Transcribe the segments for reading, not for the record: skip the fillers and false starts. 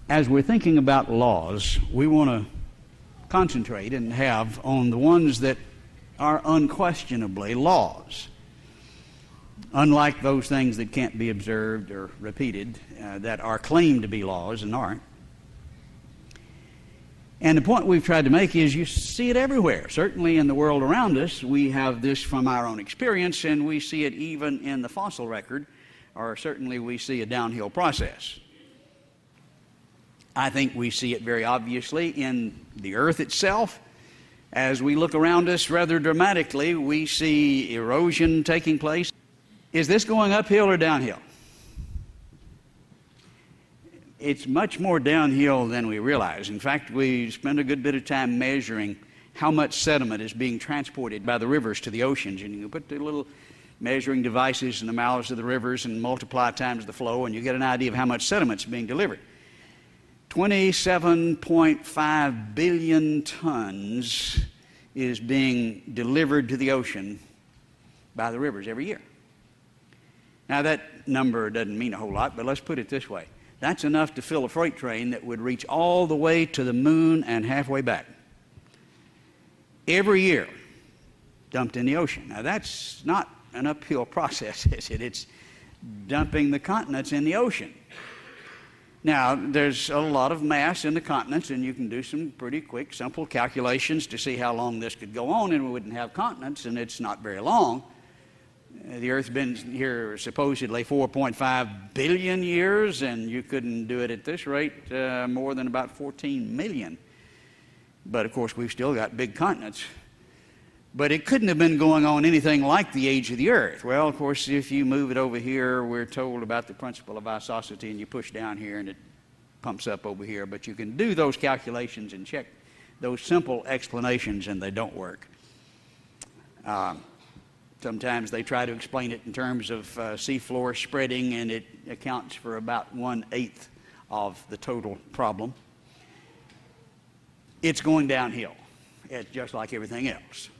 As we're thinking about laws, we want to concentrate and have on the ones that are unquestionably laws, unlike those things that can't be observed or repeated, that are claimed to be laws and aren't. And the point we've tried to make is you see it everywhere. Certainly in the world around us, we have this from our own experience, and we see it even in the fossil record, or certainly we see a downhill process. I think we see it very obviously in the earth itself. As we look around us rather dramatically, we see erosion taking place. Is this going uphill or downhill? It's much more downhill than we realize. In fact, we spend a good bit of time measuring how much sediment is being transported by the rivers to the oceans. And you can put the little measuring devices in the mouths of the rivers and multiply times the flow, and you get an idea of how much sediment is being delivered. 27.5 billion tons is being delivered to the ocean by the rivers every year. Now that number doesn't mean a whole lot, but let's put it this way. That's enough to fill a freight train that would reach all the way to the moon and halfway back. Every year, dumped in the ocean. Now that's not an uphill process, is it? It's dumping the continents in the ocean. Now, there's a lot of mass in the continents, and you can do some pretty quick, simple calculations to see how long this could go on, and we wouldn't have continents, and it's not very long. The Earth's been here supposedly 4.5 billion years, and you couldn't do it at this rate more than about 14 million. But, of course, we've still got big continents. But it couldn't have been going on anything like the age of the Earth. Well, of course, if you move it over here, we're told about the principle of isosity, and you push down here and it pumps up over here. But you can do those calculations and check those simple explanations, and they don't work. Sometimes they try to explain it in terms of seafloor spreading, and it accounts for about 1/8 of the total problem. It's going downhill. It's just like everything else.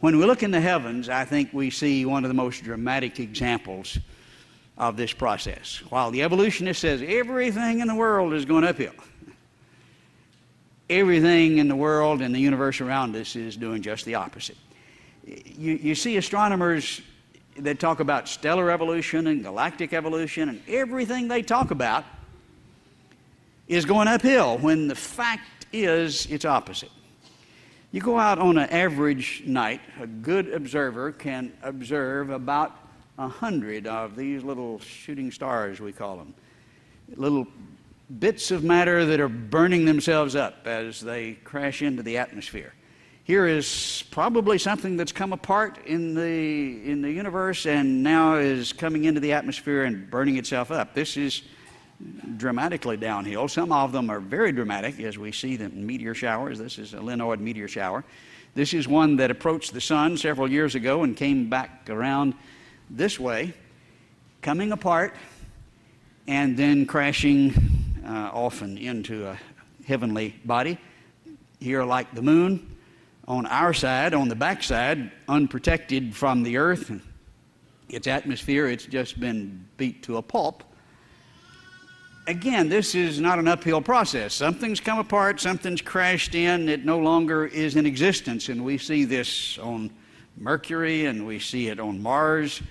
When we look in the heavens, I think we see one of the most dramatic examples of this process. While the evolutionist says everything in the world is going uphill, everything in the world and the universe around us is doing just the opposite. You see astronomers that talk about stellar evolution and galactic evolution, and everything they talk about is going uphill, when the fact is it's opposite. You go out on an average night, a good observer can observe about 100 of these little shooting stars, we call them. Little bits of matter that are burning themselves up as they crash into the atmosphere. Here is probably something that's come apart in the universe and now is coming into the atmosphere and burning itself up. This is dramatically downhill. Some of them are very dramatic, as we see them in meteor showers. This is a Linoid meteor shower. This is one that approached the sun several years ago and came back around this way, coming apart and then crashing often into a heavenly body. Here, like the moon, on our side, on the backside, unprotected from the earth, its atmosphere, it's just been beat to a pulp. Again, this is not an uphill process. Something's come apart, something's crashed in, it no longer is in existence, and we see this on Mercury, and we see it on Mars.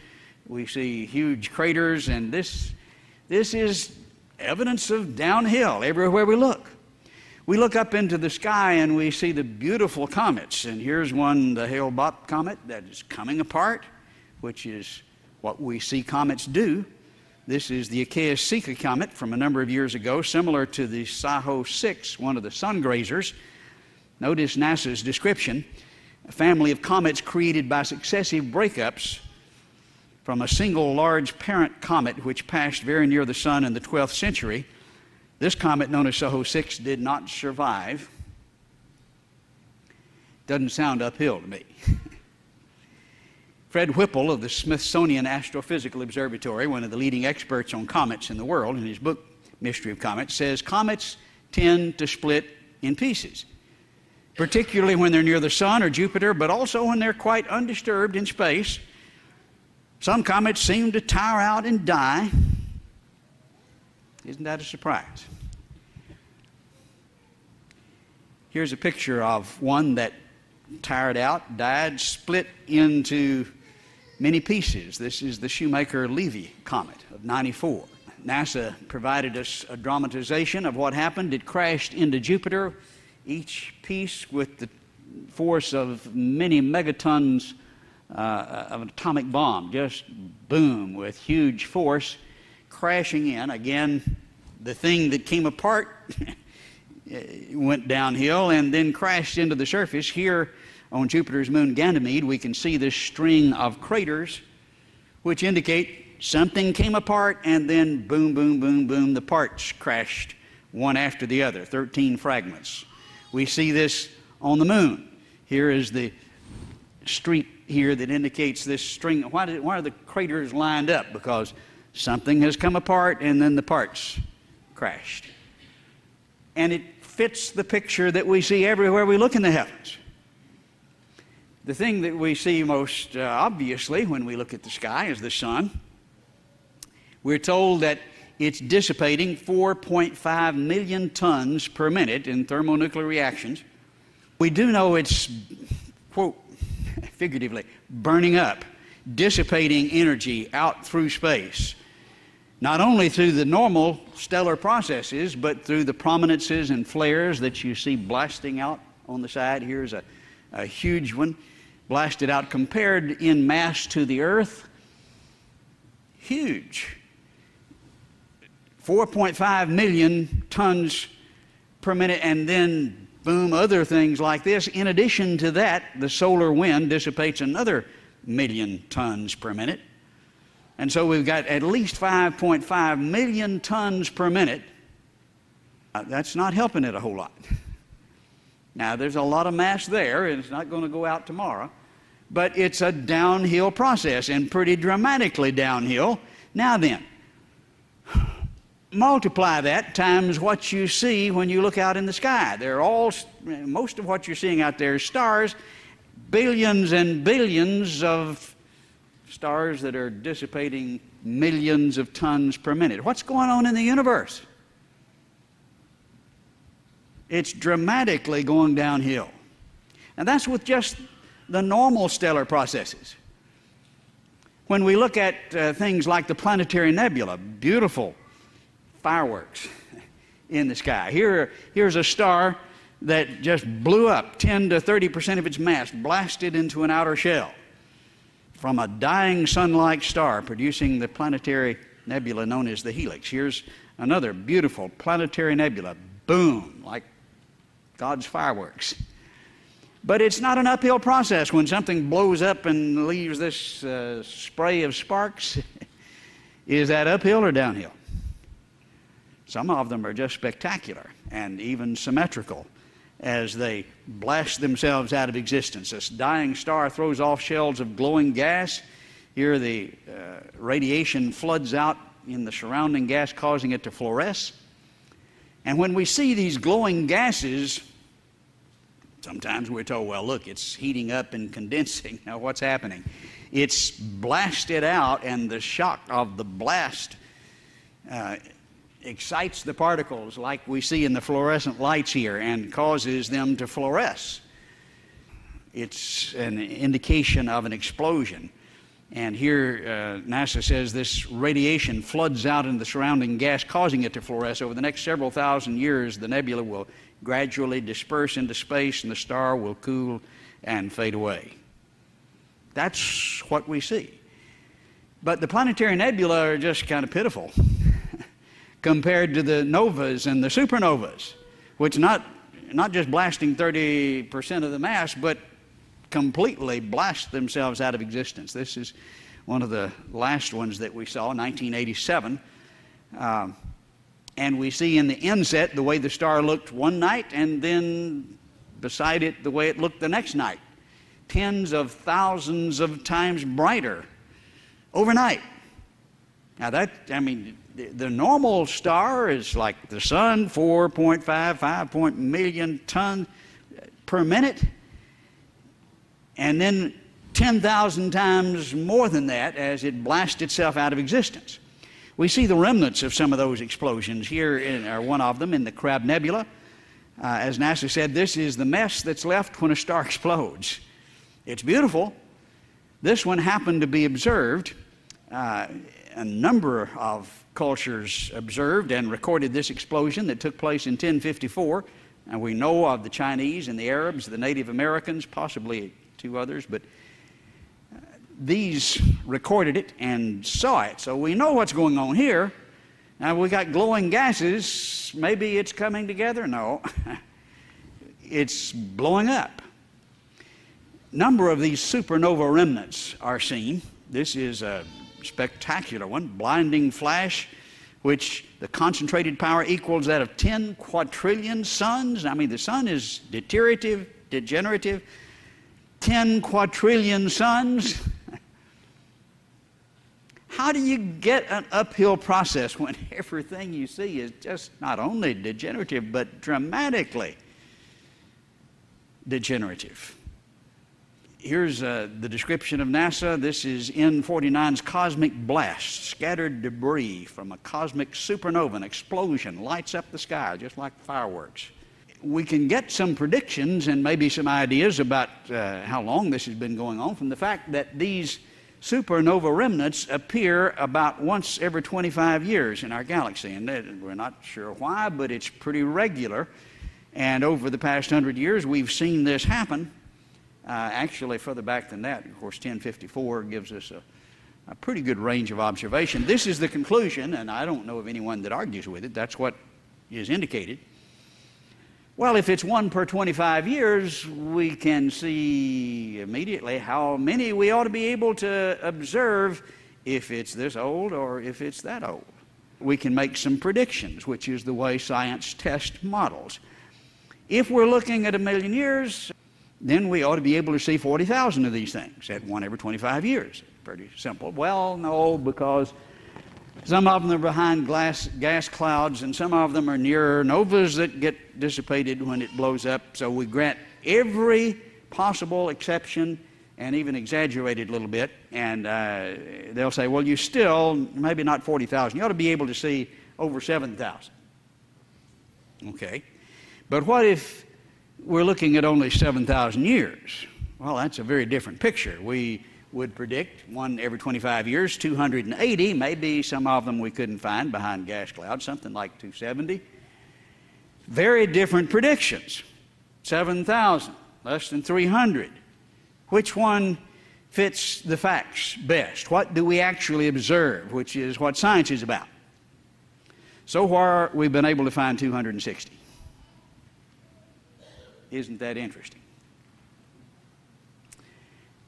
We see huge craters, and this is evidence of downhill everywhere we look. We look up into the sky and we see the beautiful comets, and here's one, the Hale-Bopp comet, that is coming apart, which is what we see comets do. This is the Ikeya-Sika comet from a number of years ago, similar to the Saho 6, one of the sun grazers. Notice NASA's description. a family of comets created by successive breakups from a single large parent comet which passed very near the Sun in the 12th century. This comet, known as Soho 6, did not survive. Doesn't sound uphill to me. Fred Whipple of the Smithsonian Astrophysical Observatory, one of the leading experts on comets in the world, in his book Mystery of Comets, says comets tend to split in pieces, particularly when they're near the Sun or Jupiter, but also when they're quite undisturbed in space. Some comets seem to tire out and die. Isn't that a surprise? Here's a picture of one that tired out, died, split into many pieces. This is the Shoemaker-Levy comet of '94. NASA provided us a dramatization of what happened. It crashed into Jupiter, each piece with the force of many megatons of an atomic bomb, just boom, with huge force crashing in. Again, the thing that came apart went downhill and then crashed into the surface. Here on Jupiter's moon Ganymede, we can see this string of craters which indicate something came apart and then boom, boom, boom, boom, the parts crashed one after the other, 13 fragments. We see this on the moon. Here is the streak here that indicates this string. Why are the craters lined up? Because something has come apart and then the parts crashed. And it fits the picture that we see everywhere we look in the heavens. The thing that we see most obviously when we look at the sky is the sun. We're told that it's dissipating 4.5 million tons per minute in thermonuclear reactions. We do know it's, quote, figuratively, burning up, dissipating energy out through space, not only through the normal stellar processes, but through the prominences and flares that you see blasting out on the side. Here's a huge one, blasted out, compared in mass to the Earth, huge. 4.5 million tons per minute, and then boom, other things like this. In addition to that, the solar wind dissipates another million tons per minute. And so we've got at least 5.5 million tons per minute. That's not helping it a whole lot. Now, there's a lot of mass there, and it's not going to go out tomorrow, but it's a downhill process, and pretty dramatically downhill. Now then, multiply that times what you see when you look out in the sky. Most of what you're seeing out there is stars, billions and billions of stars that are dissipating millions of tons per minute. What's going on in the universe? It's dramatically going downhill. And that's with just the normal stellar processes. When we look at things like the planetary nebula, beautiful fireworks in the sky. Here's a star that just blew up, 10 to 30% of its mass, blasted into an outer shell from a dying sun-like star, producing the planetary nebula known as the helix. Here's another beautiful planetary nebula, boom, like God's fireworks. But it's not an uphill process when something blows up and leaves this spray of sparks. Is that uphill or downhill? Some of them are just spectacular and even symmetrical as they blast themselves out of existence. This dying star throws off shells of glowing gas. Here the radiation floods out in the surrounding gas, causing it to fluoresce. And when we see these glowing gases, sometimes we're told, well, look, it's heating up and condensing. Now, what's happening? It's blasted out, and the shock of the blast excites the particles like we see in the fluorescent lights here and causes them to fluoresce. It's an indication of an explosion. And here NASA says this radiation floods out into the surrounding gas, causing it to fluoresce. Over the next several thousand years, the nebula will gradually disperse into space and the star will cool and fade away. That's what we see. But the planetary nebula are just kind of pitiful compared to the novas and the supernovas, which not just blasting 30% of the mass, but completely blast themselves out of existence. This is one of the last ones that we saw, 1987. And we see in the inset the way the star looked one night, and then beside it the way it looked the next night. Tens of thousands of times brighter overnight. Now the normal star is like the sun, 5 million tons per minute, and then 10,000 times more than that as it blasts itself out of existence. We see the remnants of some of those explosions here, one of them in the Crab Nebula. As NASA said, this is the mess that's left when a star explodes. It's beautiful. This one happened to be observed. A number of cultures observed and recorded this explosion that took place in 1054. And we know of the Chinese and the Arabs, the Native Americans, possibly two others, but these recorded it and saw it. So we know what's going on here. Now we got glowing gases. Maybe it's coming together? No. It's blowing up. Number of these supernova remnants are seen. This is a spectacular one, blinding flash, which the concentrated power equals that of 10 quadrillion suns. I mean, the sun is degenerative. 10 quadrillion suns. How do you get an uphill process when everything you see is just not only degenerative, but dramatically degenerative? Here's the description of NASA. This is N49's cosmic blast. Scattered debris from a cosmic supernova, an explosion, lights up the sky just like fireworks. We can get some predictions and maybe some ideas about how long this has been going on from the fact that these supernova remnants appear about once every 25 years in our galaxy. And we're not sure why, but it's pretty regular. And over the past 100 years, we've seen this happen. Actually, further back than that, of course, 1054 gives us a pretty good range of observation. This is the conclusion, and I don't know of anyone that argues with it. That's what is indicated. Well, if it's 1 per 25 years, we can see immediately how many we ought to be able to observe if it's this old or if it's that old. We can make some predictions, which is the way science tests models. If we're looking at 1 million years, then we ought to be able to see 40,000 of these things at 1 every 25 years. Pretty simple. Well, no, because some of them are behind gas clouds, and some of them are near novas that get dissipated when it blows up. So we grant every possible exception and even exaggerated a little bit. And they'll say, well, you still, maybe not 40,000. You ought to be able to see over 7,000. Okay. But what if we're looking at only 7,000 years? Well, that's a very different picture. We would predict 1 every 25 years, 280, maybe some of them we couldn't find behind gas clouds, something like 270. Very different predictions. 7,000, less than 300. Which one fits the facts best? What do we actually observe, which is what science is about? So far, we've been able to find 260. Isn't that interesting?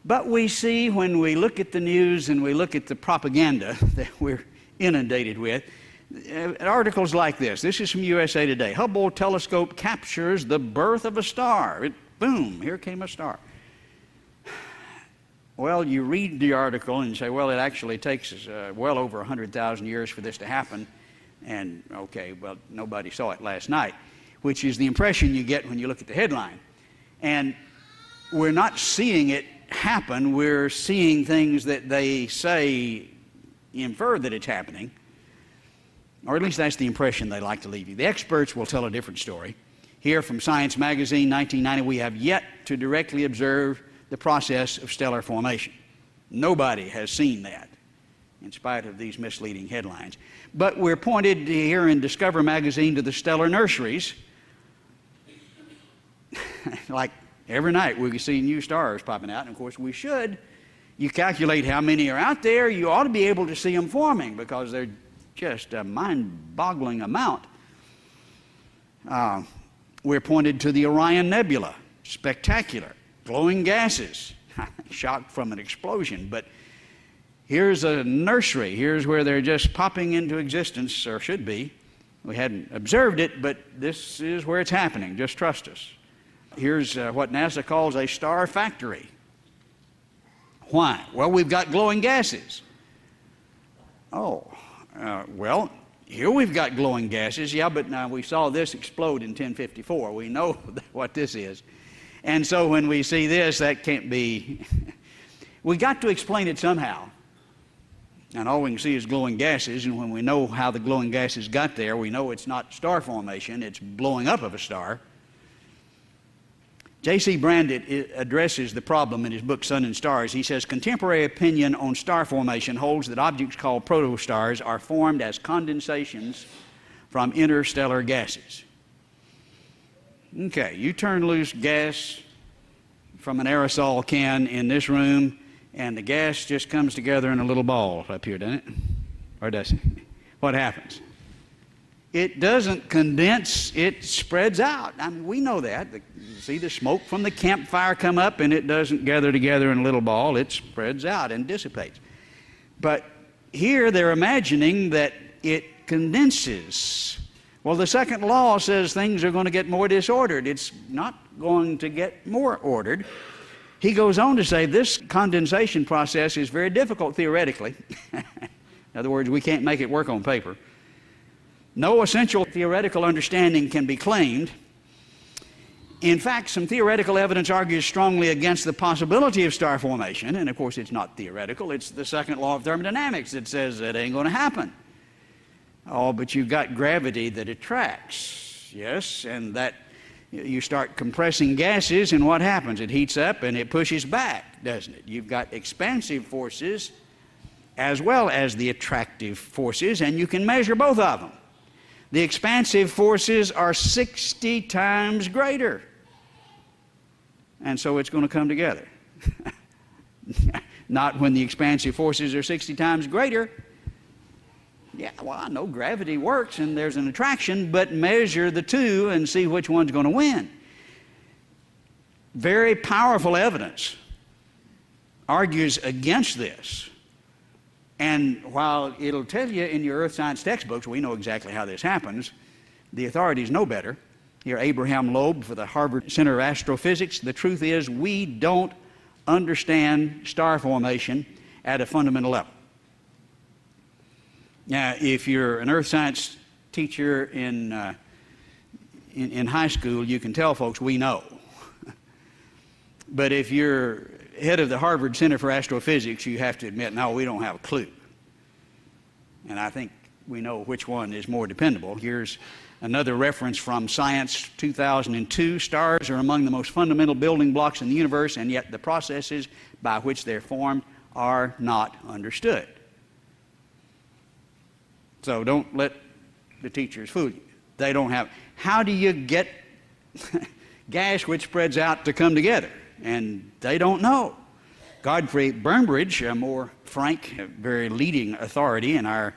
But we see when we look at the news and we look at the propaganda that we're inundated with, articles like this. This is from USA Today. Hubble telescope captures the birth of a star. Boom, here came a star. Well, you read the article and say, well, it actually takes well over 100,000 years for this to happen. And, okay, well, nobody saw it last night, which is the impression you get when you look at the headline. And we're not seeing it happen. We're seeing things that they say infer that it's happening, or at least that's the impression they like to leave you. The experts will tell a different story. Here from Science Magazine, 1990, we have yet to directly observe the process of stellar formation. Nobody has seen that, in spite of these misleading headlines. But we're pointed here in Discover Magazine to the stellar nurseries. Like every night we can see new stars popping out, and of course we should. You calculate how many are out there, you ought to be able to see them forming because they're just a mind-boggling amount. We're pointed to the Orion Nebula, spectacular. glowing gases, shock from an explosion. But here's a nursery. Here's where they're just popping into existence, or should be. We hadn't observed it, but this is where it's happening. Just trust us. Here's what NASA calls a star factory. Why? Well, we've got glowing gases. Oh, well, here we've got glowing gases. Yeah, but now we saw this explode in 1054. We know what this is. And so when we see this, that can't be... We got to explain it somehow. And all we can see is glowing gases, and when we know how the glowing gases got there, we know it's not star formation, it's blowing up of a star. J.C. Brandett addresses the problem in his book, Sun and Stars. He says, contemporary opinion on star formation holds that objects called protostars are formed as condensations from interstellar gases. Okay, you turn loose gas from an aerosol can in this room, and the gas just comes together in a little ball up here, doesn't it? Or does it? What happens? It doesn't condense, it spreads out. I mean, we know that. You see the smoke from the campfire come up, and it doesn't gather together in a little ball. It spreads out and dissipates. But here they're imagining that it condenses. Well, the second law says things are going to get more disordered. It's not going to get more ordered. He goes on to say this condensation process is very difficult theoretically. In other words, we can't make it work on paper. No essential theoretical understanding can be claimed. In fact, some theoretical evidence argues strongly against the possibility of star formation, and of course it's not theoretical, it's the second law of thermodynamics that says that ain't going to happen. Oh, but you've got gravity that attracts, yes, and that you start compressing gases, and what happens? It heats up and it pushes back, doesn't it? You've got expansive forces as well as the attractive forces, and you can measure both of them. The expansive forces are 60 times greater. And so it's going to come together. Not when the expansive forces are 60 times greater. Yeah, well, I know gravity works and there's an attraction, but measure the two and see which one's going to win. Very powerful evidence argues against this. And while it'll tell you in your earth science textbooks, we know exactly how this happens, the authorities know better. Here, Abraham Loeb for the Harvard Center of Astrophysics. The truth is, we don't understand star formation at a fundamental level. Now, if you're an earth science teacher in high school, you can tell folks, we know. But if you're head of the Harvard Center for Astrophysics, you have to admit, no, we don't have a clue. And I think we know which one is more dependable. Here's another reference from Science 2002. Stars are among the most fundamental building blocks in the universe, and yet the processes by which they're formed are not understood. So don't let the teachers fool you. They don't have. How do you get gas which spreads out to come together? And they don't know. Godfrey Burnbridge, a more frank, very leading authority in our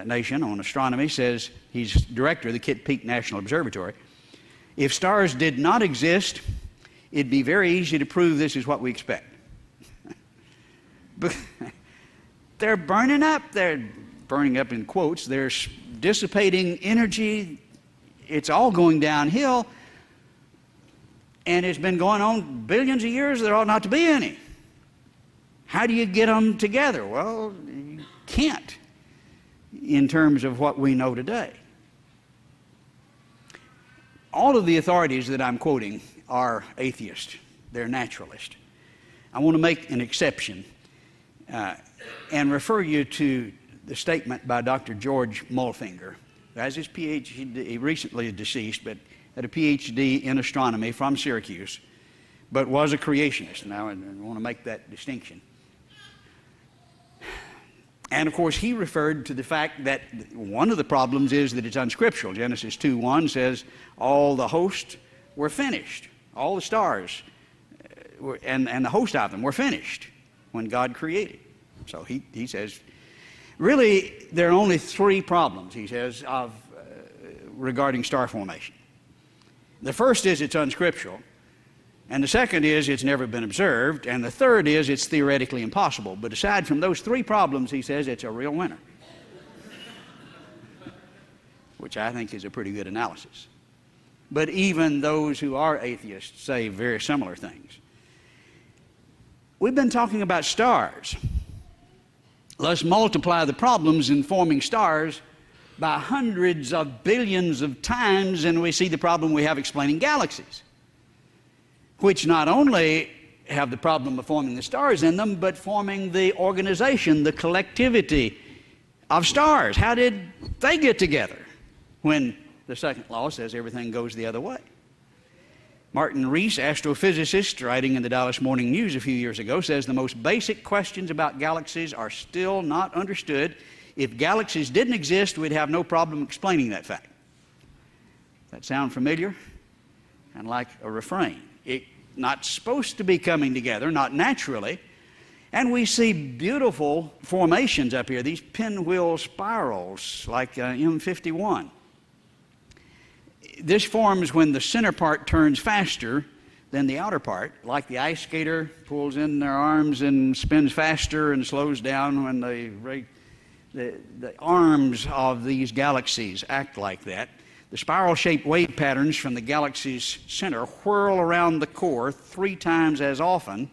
nation on astronomy, says, he's director of the Kitt Peak National Observatory, if stars did not exist, it'd be very easy to prove this is what we expect. But they're burning up in quotes, they're dissipating energy, it's all going downhill. And it's been going on billions of years, there ought not to be any. How do you get them together? Well, you can't in terms of what we know today. All of the authorities that I'm quoting are atheists. They're naturalists. I want to make an exception and refer you to the statement by Dr. George Mulfinger, who has his PhD, recently deceased, but had a PhD in astronomy from Syracuse, but was a creationist. Now, I want to make that distinction. And of course, he referred to the fact that one of the problems is that it's unscriptural. Genesis 2:1 says all the hosts were finished. All the stars and the host of them were finished when God created. So he says, really, there are only three problems, he says, regarding star formation. The first is it's unscriptural. And the second is it's never been observed. And the third is it's theoretically impossible. But aside from those three problems, he says it's a real winner. Which I think is a pretty good analysis. But even those who are atheists say very similar things. We've been talking about stars. Let's multiply the problems in forming stars by hundreds of billions of times, and we see the problem we have explaining galaxies, which not only have the problem of forming the stars in them, but forming the organization, the collectivity of stars. How did they get together when the second law says everything goes the other way? Martin Rees, astrophysicist, writing in the Dallas Morning News a few years ago, says the most basic questions about galaxies are still not understood. If galaxies didn't exist, we'd have no problem explaining that fact. Does that sound familiar? Kind of like a refrain. It's not supposed to be coming together, not naturally. And we see beautiful formations up here, these pinwheel spirals like M51. This forms when the center part turns faster than the outer part, like the ice skater pulls in their arms and spins faster and slows down when the arms of these galaxies act like that. The spiral-shaped wave patterns from the galaxy's center whirl around the core 3 times as often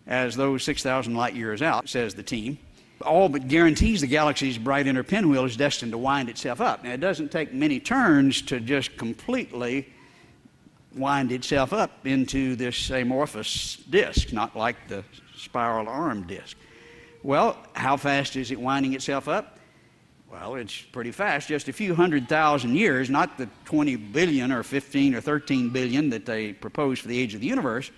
as those 6,000 light years out, says the team. All but guarantees the galaxy's bright inner pinwheel is destined to wind itself up. Now, it doesn't take many turns to just completely wind itself up into this amorphous disk, not like the spiral arm disk. Well, how fast is it winding itself up? Well, it's pretty fast, just a few 100,000 years, not the 20 billion or 15 or 13 billion that they proposed for the age of the universe.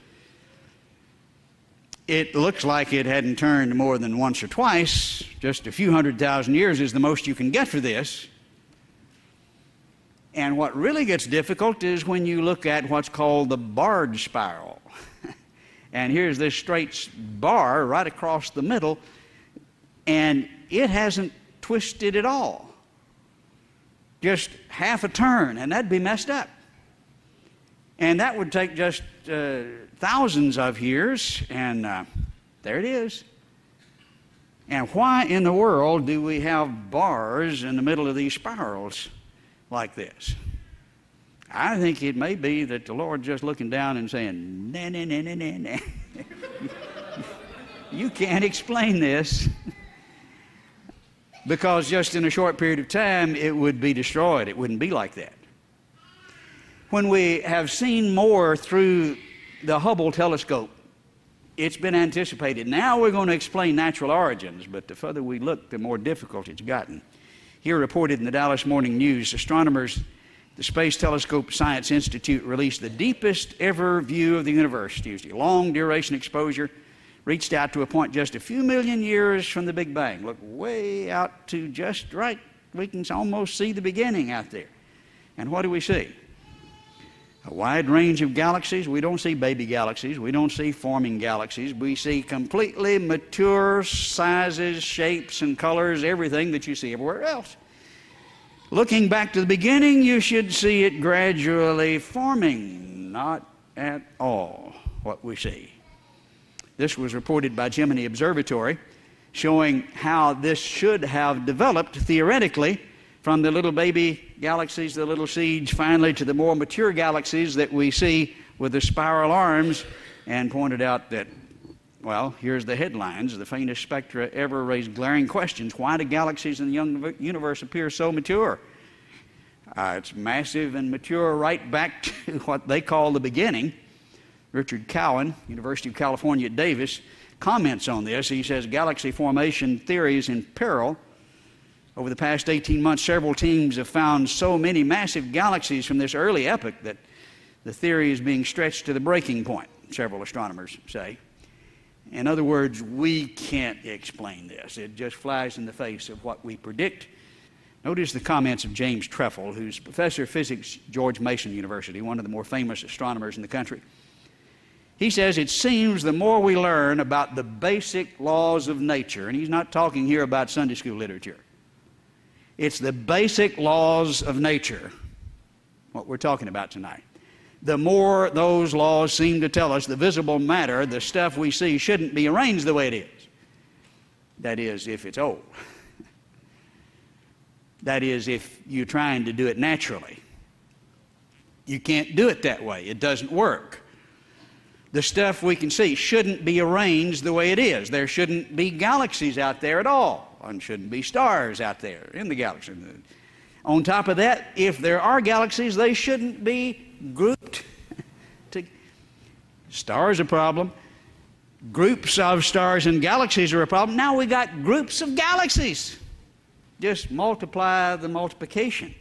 It looks like it hadn't turned more than once or twice. Just a few 100,000 years is the most you can get for this. And what really gets difficult is when you look at what's called the barred spiral. And here's this straight bar right across the middle, and it hasn't twisted at all. Just half a turn, and that'd be messed up. And that would take just thousands of years, and there it is. And why in the world do we have bars in the middle of these spirals like this? I think it may be that the Lord's just looking down and saying, nah, nah, nah, nah, nah, nah. You can't explain this. Because just in a short period of time, it would be destroyed. It wouldn't be like that. When we have seen more through the Hubble telescope, it's been anticipated. Now we're going to explain natural origins, but the further we look, the more difficult it's gotten. Here reported in the Dallas Morning News, astronomers, the Space Telescope Science Institute released the deepest ever view of the universe Tuesday. Long duration exposure, reached out to a point just a few million years from the Big Bang. Look way out to just right. We can almost see the beginning out there. And what do we see? A wide range of galaxies. We don't see baby galaxies. We don't see forming galaxies. We see completely mature sizes, shapes, and colors, everything that you see everywhere else. Looking back to the beginning, you should see it gradually forming, not at all what we see. This was reported by Gemini Observatory, showing how this should have developed theoretically from the little baby galaxies, the little seeds, finally to the more mature galaxies that we see with the spiral arms, and pointed out that, well, here's the headlines. The faintest spectra ever raised glaring questions. Why do galaxies in the universe appear so mature? It's massive and mature right back to what they call the beginning. Richard Cowan, University of California at Davis, comments on this. He says galaxy formation theory is in peril. Over the past 18 months, several teams have found so many massive galaxies from this early epoch that the theory is being stretched to the breaking point, several astronomers say. In other words, we can't explain this. It just flies in the face of what we predict. Notice the comments of James Trefil, who's professor of physics at George Mason University, one of the more famous astronomers in the country. He says, it seems the more we learn about the basic laws of nature, and he's not talking here about Sunday school literature. It's the basic laws of nature, what we're talking about tonight. the more those laws seem to tell us the visible matter, the stuff we see, shouldn't be arranged the way it is. That is, if it's old. That is, if you're trying to do it naturally. You can't do it that way. It doesn't work. The stuff we can see shouldn't be arranged the way it is. There shouldn't be galaxies out there at all, and shouldn't be stars out there in the galaxy. On top of that, if there are galaxies, they shouldn't be grouped. Stars are a problem. Groups of stars and galaxies are a problem. Now we got groups of galaxies. Just multiply the multiplication.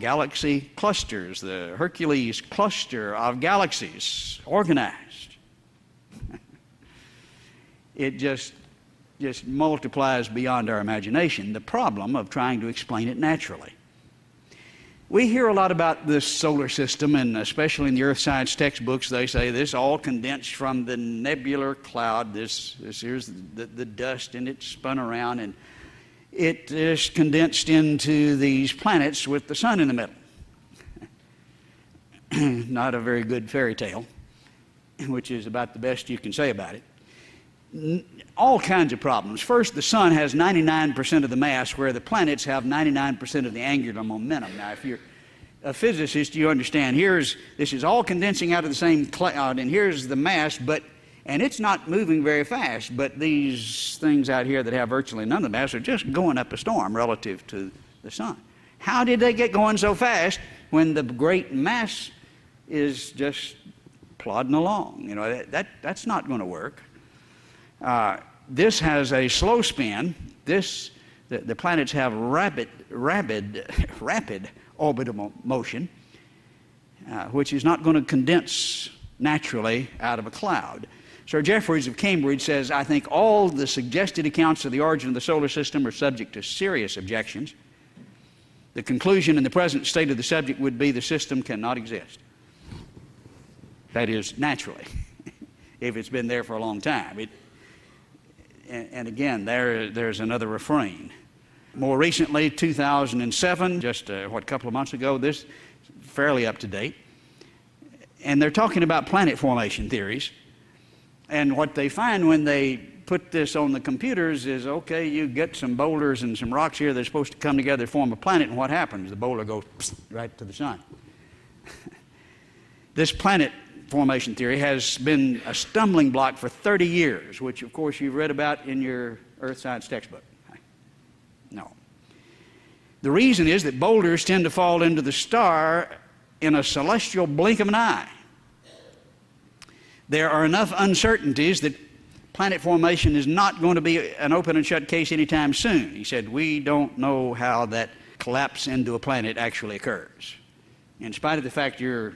Galaxy clusters, the Hercules cluster of galaxies, organized. It just multiplies beyond our imagination. The problem of trying to explain it naturally. We hear a lot about this solar system, and especially in the earth science textbooks, they say this all condensed from the nebular cloud. This here's the dust, and it's spun around, and it is condensed into these planets with the sun in the middle. Not a very good fairy tale, which is about the best you can say about it. All kinds of problems. First, the sun has 99% of the mass, where the planets have 99% of the angular momentum. Now, if you're a physicist, you understand, this is all condensing out of the same cloud, and here's the mass, and it's not moving very fast, but these things out here that have virtually none of the mass are just going up a storm relative to the sun. How did they get going so fast when the great mass is just plodding along? You know, that's not going to work. This has a slow spin. The planets have rapid orbital motion, which is not going to condense naturally out of a cloud. Sir Jeffreys of Cambridge says, I think all the suggested accounts of the origin of the solar system are subject to serious objections. The conclusion in the present state of the subject would be the system cannot exist. That is, naturally, if it's been there for a long time. And again, there's another refrain. More recently, 2007, just a couple of months ago, this fairly up to date, and they're talking about planet formation theories. And what they find when they put this on the computers is, okay, you get some boulders and some rocks here, they're supposed to come together to form a planet, and what happens? The boulder goes right to the sun. This planet formation theory has been a stumbling block for 30 years, which of course you've read about in your earth science textbook. No. The reason is that boulders tend to fall into the star in a celestial blink of an eye. There are enough uncertainties that planet formation is not going to be an open and shut case anytime soon. He said, we don't know how that collapse into a planet actually occurs. In spite of the fact your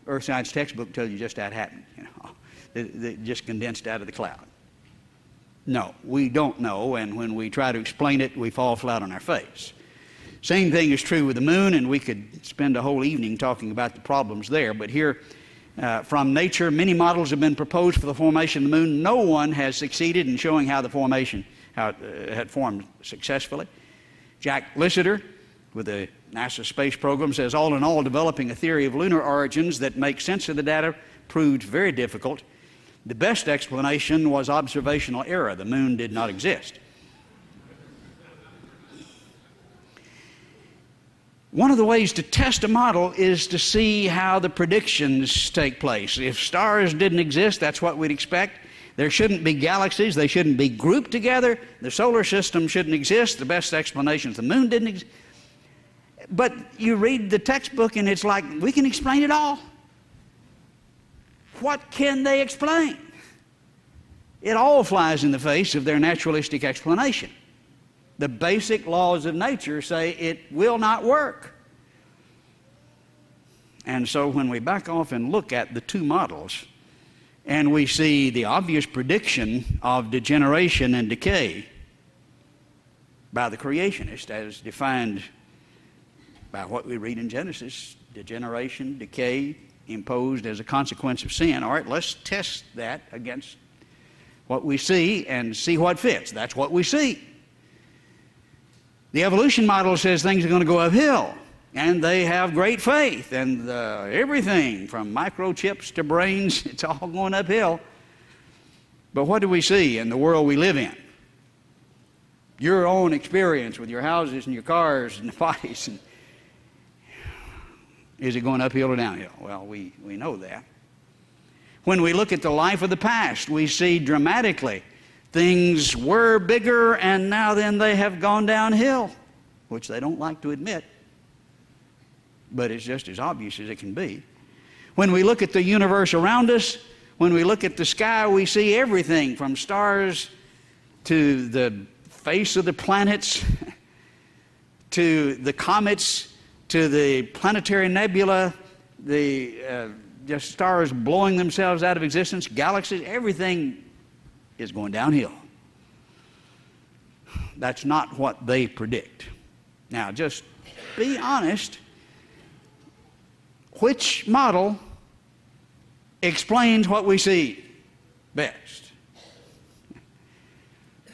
earth science textbook tells you just that happened, it just condensed out of the cloud. No, we don't know, and when we try to explain it, we fall flat on our face. Same thing is true with the moon, and we could spend a whole evening talking about the problems there, but here, from nature, many models have been proposed for the formation of the moon. No one has succeeded in showing how the formation had formed successfully. Jack Lissiter, with the NASA space program, says, all in all, developing a theory of lunar origins that makes sense of the data proved very difficult. The best explanation was observational error. The moon did not exist. One of the ways to test a model is to see how the predictions take place. If stars didn't exist, that's what we'd expect. There shouldn't be galaxies. They shouldn't be grouped together. The solar system shouldn't exist. The best explanation is the moon didn't exist. But you read the textbook and it's like, we can explain it all. What can they explain? It all flies in the face of their naturalistic explanation. The basic laws of nature say it will not work. And so when we back off and look at the two models, and we see the obvious prediction of degeneration and decay by the creationist as defined by what we read in Genesis, degeneration, decay, imposed as a consequence of sin. All right, let's test that against what we see and see what fits. That's what we see. The evolution model says things are going to go uphill. And they have great faith, and everything from microchips to brains, it's all going uphill. But what do we see in the world we live in? Your own experience with your houses and your cars and the bodies. And is it going uphill or downhill? Well, we know that. When we look at the life of the past, we see dramatically things were bigger and now then they have gone downhill, which they don't like to admit. But it's just as obvious as it can be. When we look at the universe around us, when we look at the sky, we see everything from stars to the face of the planets, to the comets, to the planetary nebula, the just stars blowing themselves out of existence, galaxies, everything is going downhill. That's not what they predict. Now, just be honest. Which model explains what we see best?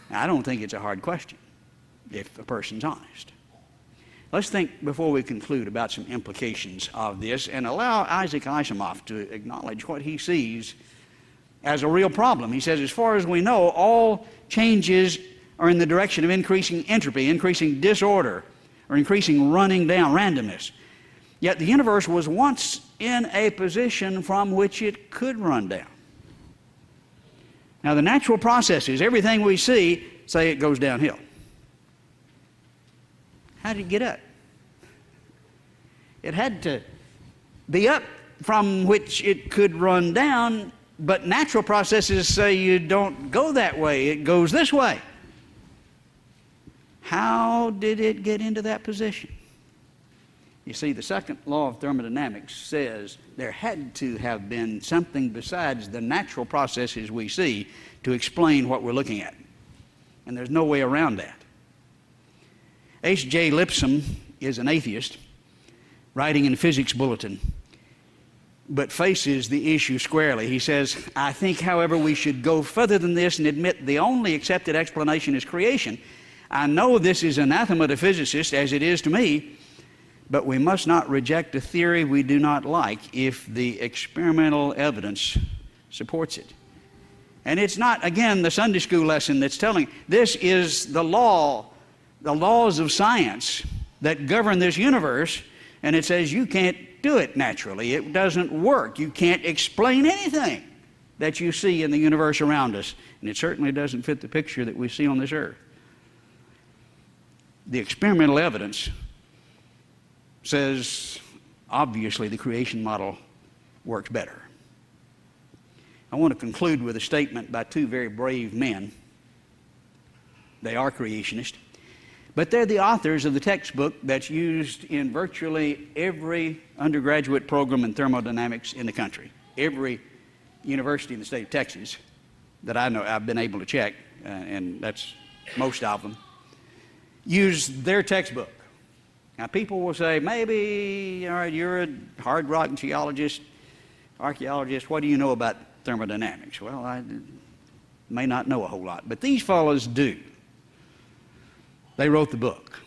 Now, I don't think it's a hard question if a person's honest. Let's think before we conclude about some implications of this and allow Isaac Asimov to acknowledge what he sees as a real problem. He says, as far as we know, all changes are in the direction of increasing entropy, increasing disorder, or increasing running down, randomness. Yet the universe was once in a position from which it could run down. Now, the natural processes, everything we see, say it goes downhill. How did it get up? It had to be up from which it could run down, but natural processes say you don't go that way, it goes this way. How did it get into that position? You see, the second law of thermodynamics says there had to have been something besides the natural processes we see to explain what we're looking at. And there's no way around that. H.J. Lipscomb is an atheist, writing in Physics Bulletin, but faces the issue squarely. He says, I think, however, we should go further than this and admit the only accepted explanation is creation. I know this is anathema to physicists, as it is to me, but we must not reject a theory we do not like if the experimental evidence supports it. And it's not, again, the Sunday school lesson that's telling, this is the law, the laws of science that govern this universe, and it says you can't do it naturally. It doesn't work. You can't explain anything that you see in the universe around us, and it certainly doesn't fit the picture that we see on this earth. The experimental evidence says, obviously, the creation model works better. I want to conclude with a statement by two very brave men. They are creationists, but they're the authors of the textbook that's used in virtually every undergraduate program in thermodynamics in the country. Every university in the state of Texas that I know, I've been able to check, and that's most of them, use their textbook. Now, people will say, maybe, all right, you're a hard rock geologist, archaeologist, what do you know about thermodynamics? Well, I may not know a whole lot, but these fellows do. They wrote the book.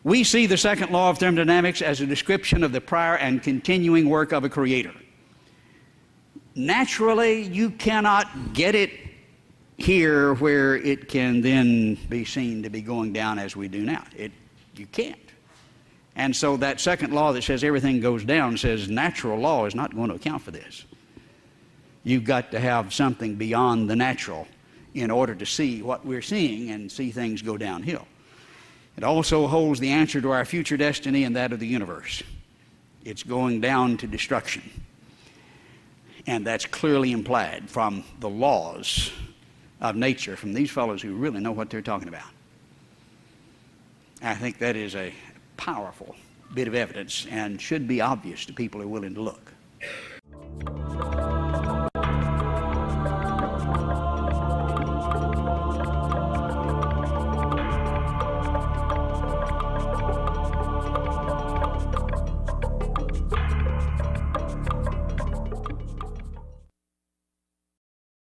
We see the second law of thermodynamics as a description of the prior and continuing work of a creator. Naturally, you cannot get it here where it can then be seen to be going down as we do now. You can't. And so that second law that says everything goes down says natural law is not going to account for this. You've got to have something beyond the natural in order to see what we're seeing and see things go downhill. It also holds the answer to our future destiny and that of the universe. It's going down to destruction. And that's clearly implied from the laws of nature, from these fellows who really know what they're talking about. I think that is a powerful bit of evidence and should be obvious to people who are willing to look.